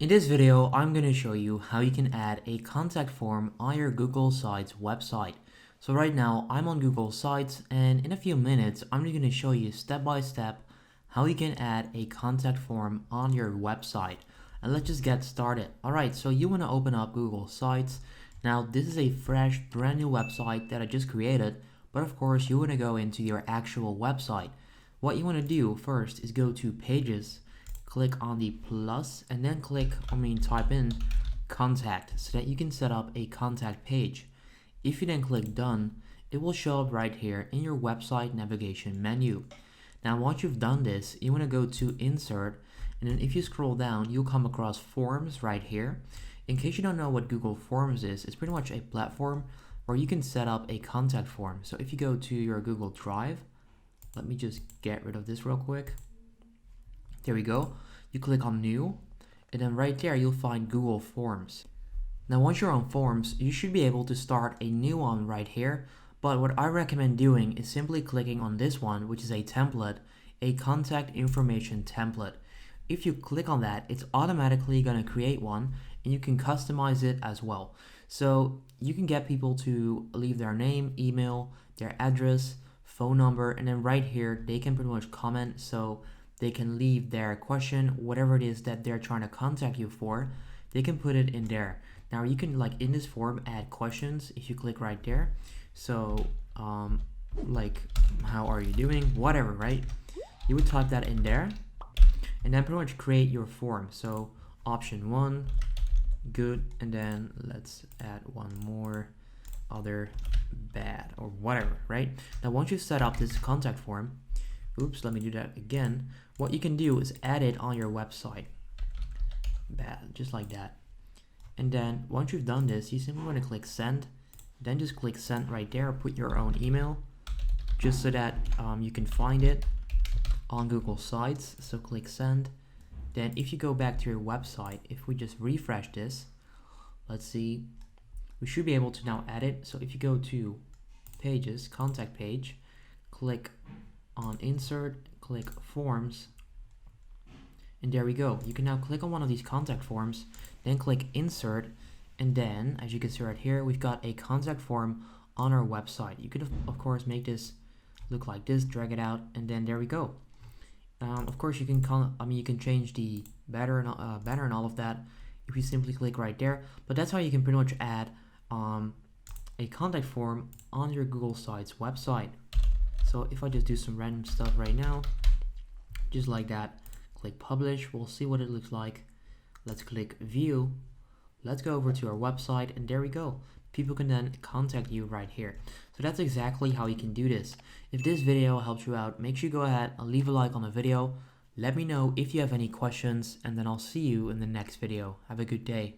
In this video, I'm going to show you how you can add a contact form on your Google Sites website. So right now, I'm on Google Sites, and in a few minutes, I'm going to show you step by step how you can add a contact form on your website. And let's just get started. Alright, so you want to open up Google Sites. Now, this is a fresh, brand new website that I just created, but of course, you want to go into your actual website. What you want to do first is go to Pages, click on the plus, and then type in contact so that you can set up a contact page. If you then click done, it will show up right here in your website navigation menu. Now once you've done this, you want to go to insert, and then if you scroll down, you'll come across forms right here. In case you don't know what Google Forms is, it's pretty much a platform where you can set up a contact form. So if you go to your Google Drive, let me just get rid of this real quick. There we go. You click on new, and then right there you'll find Google Forms. Now once you're on Forms, you should be able to start a new one right here, but what I recommend doing is simply clicking on this one, which is a template, a contact information template. If you click on that, it's automatically going to create one, and you can customize it as well. So you can get people to leave their name, email, their address, phone number, and then right here they can pretty much comment, so they can leave their question, whatever it is that they're trying to contact you for, they can put it in there. Now you can, like, in this form, add questions if you click right there. So like, how are you doing, whatever, right? You would type that in there and then pretty much create your form. So option 1, good, and then let's add one more, other, bad, or whatever, right? Now once you set up this contact form, oops, let me do that again. What you can do is add it on your website. Bad, just like that. And then once you've done this, you simply want to click send. Then just click send right there. Put your own email, just so that you can find it on Google Sites. So click send. Then if you go back to your website, if we just refresh this, let's see, we should be able to now add it. So if you go to Pages, contact page, click on insert, click forms, and there we go. You can now click on one of these contact forms, then click insert, and then as you can see right here, we've got a contact form on our website. You could of course make this look like this, drag it out, and then there we go. Of course you can you can change the banner and all of that if you simply click right there, but that's how you can pretty much add a contact form on your Google Sites website. So if I just do some random stuff right now, just like that, click publish, we'll see what it looks like. Let's click view. Let's go over to our website, and there we go. People can then contact you right here. So that's exactly how you can do this. If this video helps you out, make sure you go ahead and leave a like on the video. Let me know if you have any questions, and then I'll see you in the next video. Have a good day.